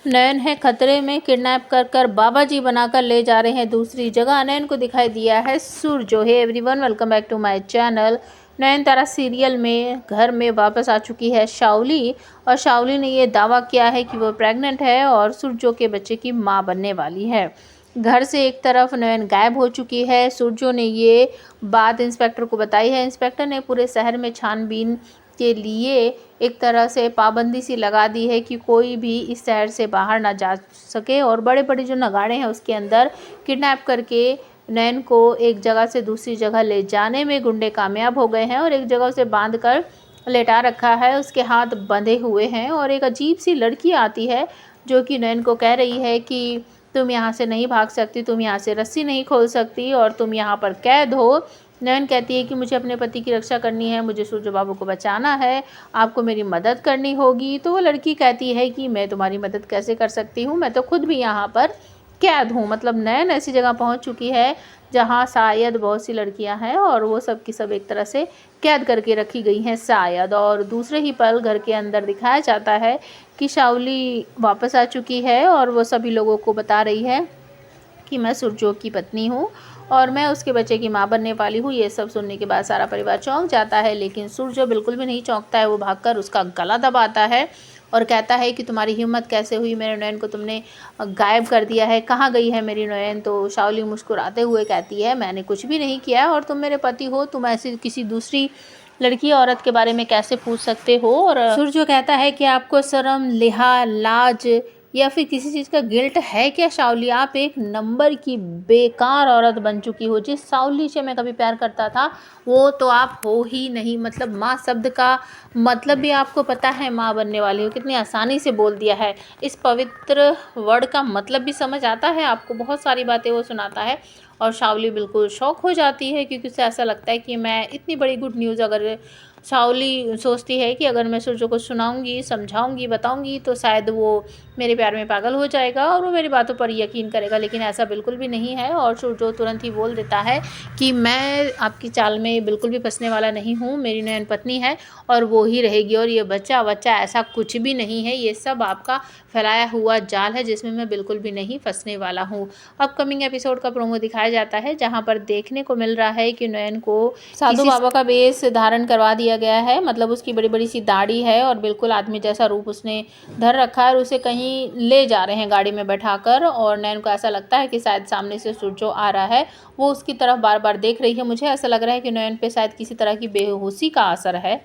नयन है खतरे में, किडनैप कर बाबा जी बनाकर ले जा रहे हैं दूसरी जगह। नयन को दिखाई दिया है सूरजो। Hey everyone, welcome back to my channel. Nayantara serial में घर में वापस आ चुकी है शाओली, और शाओली ने ये दावा किया है कि वो प्रेग्नेंट है और सूरजो के बच्चे की मां बनने वाली है। घर से एक तरफ नयन गायब हो चुकी है। सूरजो ने ये बात इंस्पेक्टर को बताई है। इंस्पेक्टर ने पूरे शहर में छानबीन के लिए एक तरह से पाबंदी सी लगा दी है कि कोई भी इस शहर से बाहर ना जा सके, और बड़े बड़े जो नगाड़े हैं उसके अंदर किडनैप करके नयन को एक जगह से दूसरी जगह ले जाने में गुंडे कामयाब हो गए हैं, और एक जगह उसे बांध कर लेटा रखा है। उसके हाथ बंधे हुए हैं, और एक अजीब सी लड़की आती है जो कि नयन को कह रही है कि तुम यहाँ से नहीं भाग सकती, तुम यहाँ से रस्सी नहीं खोल सकती, और तुम यहाँ पर कैद हो। नयन कहती है कि मुझे अपने पति की रक्षा करनी है, मुझे सूरज बाबू को बचाना है, आपको मेरी मदद करनी होगी। तो वो लड़की कहती है कि मैं तुम्हारी मदद कैसे कर सकती हूँ, मैं तो खुद भी यहाँ पर कैद हूँ। मतलब नयन ऐसी जगह पहुँच चुकी है जहाँ शायद बहुत सी लड़कियाँ हैं, और वो सब की सब एक तरह से कैद करके रखी गई हैं शायद। और दूसरे ही पल घर के अंदर दिखाया जाता है कि शाओली वापस आ चुकी है, और वो सभी लोगों को बता रही है कि मैं सूरजो की पत्नी हूँ और मैं उसके बच्चे की मां बनने वाली हूँ। ये सब सुनने के बाद सारा परिवार चौंक जाता है, लेकिन सूरजो बिल्कुल भी नहीं चौंकता है। वो भागकर उसका गला दबाता है और कहता है कि तुम्हारी हिम्मत कैसे हुई, मेरे नयन को तुमने गायब कर दिया है, कहाँ गई है मेरी नयन। तो शाओली मुस्कुराते हुए कहती है मैंने कुछ भी नहीं किया है, और तुम मेरे पति हो, तुम ऐसी किसी दूसरी लड़की औरत के बारे में कैसे पूछ सकते हो। और सूरजो कहता है कि आपको शर्म, लिहा, लाज या फिर किसी चीज़ का गिल्ट है क्या शाओली? आप एक नंबर की बेकार औरत बन चुकी हो। जिस शाओली से मैं कभी प्यार करता था वो तो आप हो ही नहीं। मतलब माँ शब्द का मतलब भी आपको पता है, माँ बनने वाली हो, कितनी आसानी से बोल दिया है। इस पवित्र वर्ड का मतलब भी समझ आता है आपको। बहुत सारी बातें वो सुनाता है, और शाओली बिल्कुल शॉक हो जाती है, क्योंकि उसे ऐसा लगता है कि मैं इतनी बड़ी गुड न्यूज़, अगर शाओली सोचती है कि अगर मैं सूरजो को सुनाऊंगी, समझाऊंगी, बताऊंगी तो शायद वो मेरे प्यार में पागल हो जाएगा और वो मेरी बातों पर यकीन करेगा, लेकिन ऐसा बिल्कुल भी नहीं है। और सूरजो तुरंत ही बोल देता है कि मैं आपकी चाल में बिल्कुल भी फंसने वाला नहीं हूँ, मेरी नयन पत्नी है और वो ही रहेगी, और ये बच्चा ऐसा कुछ भी नहीं है, ये सब आपका फैलाया हुआ जाल है जिसमें मैं बिल्कुल भी नहीं फंसने वाला हूँ। अपकमिंग एपिसोड का प्रोमो दिखाया जाता है, जहाँ पर देखने को मिल रहा है कि नयन को साधु बाबा का वेश धारण करवा दिया गया है। मतलब उसकी बड़ी बड़ी सी दाढ़ी है और बिल्कुल आदमी जैसा रूप उसने धर रखा है, और उसे कहीं ले जा रहे हैं गाड़ी में बैठाकर। और नयन को ऐसा लगता है कि शायद सामने से सूरजो आ रहा है, वो उसकी तरफ बार बार देख रही है। मुझे ऐसा लग रहा है कि नयन पे शायद किसी तरह की बेहोशी का असर है।